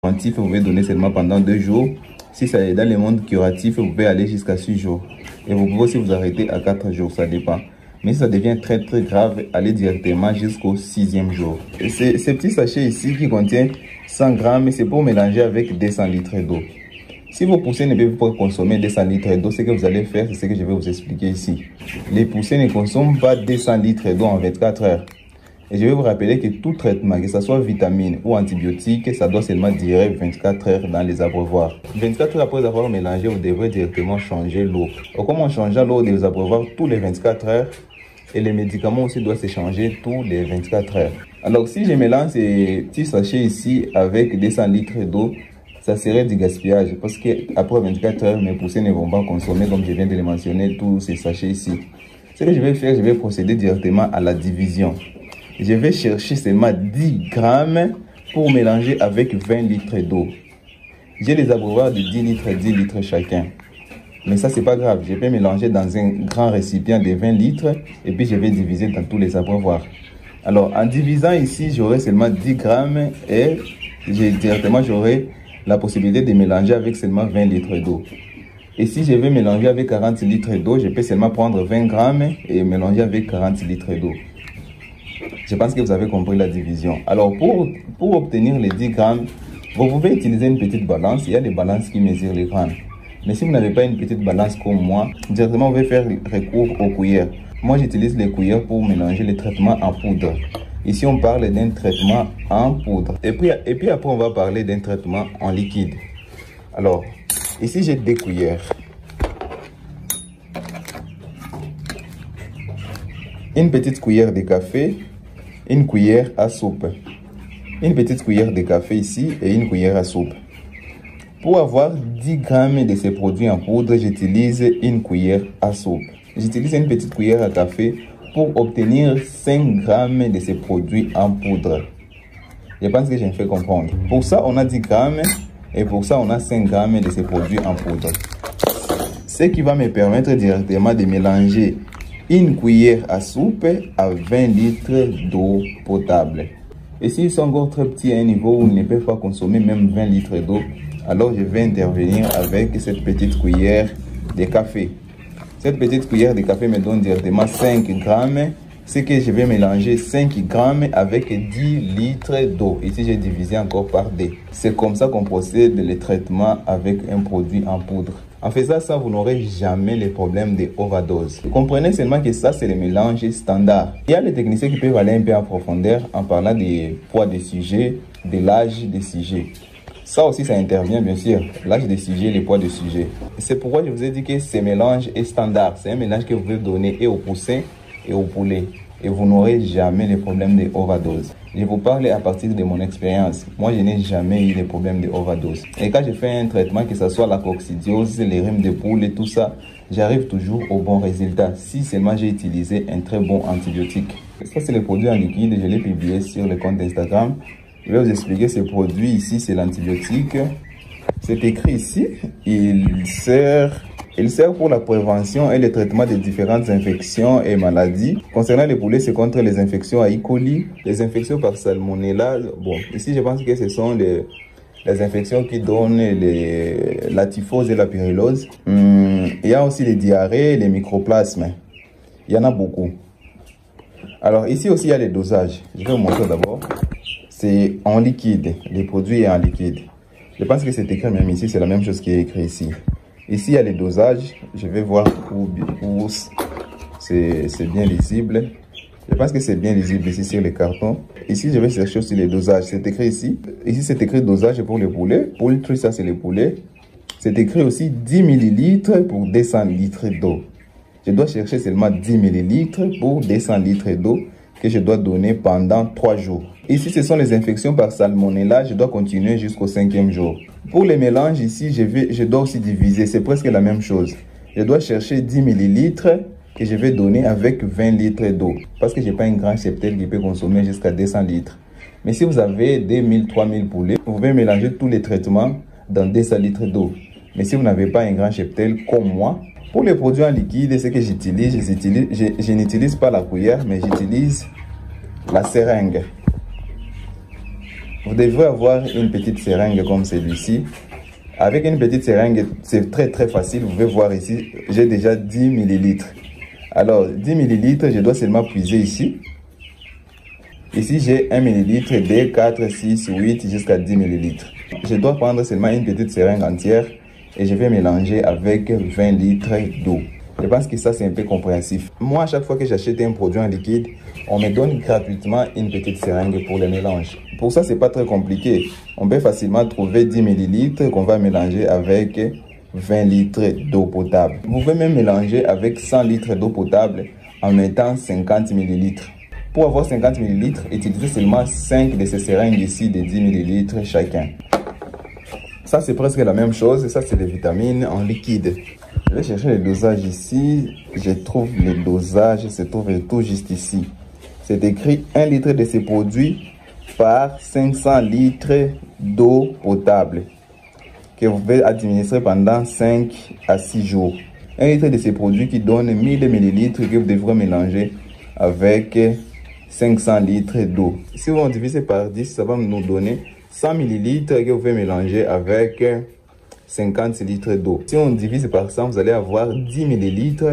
Curatif, vous pouvez donner seulement pendant 2 jours. Si ça est dans le monde curatif, vous pouvez aller jusqu'à 6 jours. Et vous pouvez aussi vous arrêter à 4 jours, ça dépend. Mais si ça devient très grave, allez directement jusqu'au 6e jour. Et ces petits sachets ici qui contiennent 100 grammes, c'est pour mélanger avec 200 litres d'eau. Si vos poussées ne peuvent pas consommer 200 litres d'eau, ce que vous allez faire, c'est ce que je vais vous expliquer ici. Les poussées ne consomment pas 200 litres d'eau en 24 heures. Et je vais vous rappeler que tout traitement, que ce soit vitamine ou antibiotique, ça doit seulement durer 24 heures dans les abreuvoirs. 24 heures après avoir mélangé, vous devrez directement changer l'eau. Comme on change l'eau des abreuvoirs tous les 24 heures, et les médicaments aussi doivent se changer tous les 24 heures. Alors si je mélange ces petits sachets ici avec 200 litres d'eau, ça serait du gaspillage parce qu'après 24 heures, mes poussées ne vont pas consommer, comme je viens de les mentionner, tous ces sachets ici. Ce que je vais faire, je vais procéder directement à la division. Je vais chercher seulement 10 grammes pour mélanger avec 20 litres d'eau. J'ai les abreuvoirs de 10 litres chacun. Mais ça, c'est pas grave. Je vais mélanger dans un grand récipient de 20 litres et puis je vais diviser dans tous les abreuvoirs. Alors, en divisant ici, j'aurai seulement 10 grammes et directement, j'aurai la possibilité de mélanger avec seulement 20 litres d'eau. Et si je vais mélanger avec 40 litres d'eau, je peux seulement prendre 20 grammes et mélanger avec 40 litres d'eau. Je pense que vous avez compris la division. Alors, pour obtenir les 10 grammes, vous pouvez utiliser une petite balance. Il y a des balances qui mesurent les grammes. Mais si vous n'avez pas une petite balance comme moi, directement, vous pouvez faire recours aux cuillères. Moi, j'utilise les cuillères pour mélanger les traitements en poudre. Ici, on parle d'un traitement en poudre. Et puis après, on va parler d'un traitement en liquide. Alors, ici, j'ai 2 cuillères. Une petite cuillère de café, une cuillère à soupe. Une petite cuillère de café ici et une cuillère à soupe. Pour avoir 10 grammes de ces produits en poudre, j'utilise une cuillère à soupe. J'utilise une petite cuillère à café pour obtenir 5 grammes de ces produits en poudre. Je pense que j'ai fait comprendre. Pour ça, on a 10 grammes et pour ça, on a 5 grammes de ces produits en poudre. Ce qui va me permettre directement de mélanger une cuillère à soupe à 20 litres d'eau potable. Et s'ils sont encore très petits à un niveau où ils ne peuvent pas consommer même 20 litres d'eau, alors je vais intervenir avec cette petite cuillère de café. Cette petite cuillère de café me donne directement 5 grammes. C'est que je vais mélanger 5 grammes avec 10 litres d'eau. Ici, j'ai divisé encore par 2. C'est comme ça qu'on procède le traitement avec un produit en poudre. En faisant ça, vous n'aurez jamais les problèmes de overdose. Comprenez seulement que ça, c'est le mélange standard. Il y a les techniciens qui peuvent aller un peu en profondeur en parlant des poids des sujets, de l'âge des sujets. Ça aussi, ça intervient bien sûr. L'âge des sujets, les poids des sujets. C'est pourquoi je vous ai dit que ce mélange est standard. C'est un mélange que vous pouvez donner et aux poussins et au poulet. Et vous n'aurez jamais les problèmes de overdose. Je vous parle à partir de mon expérience. Moi, je n'ai jamais eu les problèmes de overdose. Et quand je fais un traitement, que ce soit la coccidiose, les rhumes de poule et tout ça, j'arrive toujours au bon résultat. Si seulement j'ai utilisé un très bon antibiotique. Ça, c'est le produit en liquide. Je l'ai publié sur le compte Instagram. Je vais vous expliquer ce produit ici. C'est l'antibiotique. C'est écrit ici. Il sert pour la prévention et le traitement de différentes infections et maladies. Concernant les poulets, c'est contre les infections à E. coli, les infections par salmonella. Bon, ici, je pense que ce sont les infections qui donnent la typhose et la pyrrhose. Il y a aussi les diarrhées, les microplasmes. Il y en a beaucoup. Alors, ici aussi, il y a les dosages. Je vais vous montrer d'abord. C'est en liquide. Les produits en liquide. Je pense que c'est écrit même ici. C'est la même chose qui est écrit ici. Ici, il y a les dosages. Je vais voir où c'est bien lisible. Je pense que c'est bien lisible ici sur les cartons. Ici, je vais chercher aussi les dosages. C'est écrit ici. Ici, c'est écrit dosage pour les poulets. Poultry, ça, c'est les poulets. C'est écrit aussi 10 ml pour 200 litres d'eau. Je dois chercher seulement 10 ml pour 200 litres d'eau que je dois donner pendant 3 jours. Ici, ce sont les infections par salmonella. Je dois continuer jusqu'au 5e jour. Pour les mélanges, ici, je dois aussi diviser. C'est presque la même chose. Je dois chercher 10 ml que je vais donner avec 20 litres d'eau. Parce que je n'ai pas un grand cheptel qui peut consommer jusqu'à 200 litres. Mais si vous avez 2000, 3000 poulets, vous pouvez mélanger tous les traitements dans 200 litres d'eau. Mais si vous n'avez pas un grand cheptel comme moi, pour les produits en liquide, ce que j'utilise, je n'utilise pas la cuillère, mais j'utilise la seringue. Vous devrez avoir une petite seringue comme celui-ci. Avec une petite seringue, c'est très facile. Vous pouvez voir ici, j'ai déjà 10 ml. Alors, 10 ml, je dois seulement puiser ici. Ici, j'ai 1 ml, 2, 4, 6, 8, jusqu'à 10 ml. Je dois prendre seulement une petite seringue entière et je vais mélanger avec 20 litres d'eau. Je pense que ça, c'est un peu compréhensif. Moi, à chaque fois que j'achète un produit en liquide, on me donne gratuitement une petite seringue pour le mélange. Pour ça, c'est pas très compliqué. On peut facilement trouver 10 ml qu'on va mélanger avec 20 litres d'eau potable. Vous pouvez même mélanger avec 100 litres d'eau potable en mettant 50 ml. Pour avoir 50 ml, utilisez seulement 5 de ces seringues ici de 10 ml chacun. Ça, c'est presque la même chose. Ça, c'est des vitamines en liquide. Je vais chercher le dosage ici. Je trouve le dosage, se trouve tout juste ici. C'est écrit 1 litre de ces produits par 500 litres d'eau potable que vous pouvez administrer pendant 5 à 6 jours. 1 litre de ces produits qui donne 1000 ml que vous devrez mélanger avec 500 litres d'eau. Si vous divisez par 10, ça va nous donner 100 ml que vous pouvez mélanger avec 50 litres d'eau. Si on divise par 100, vous allez avoir 10 ml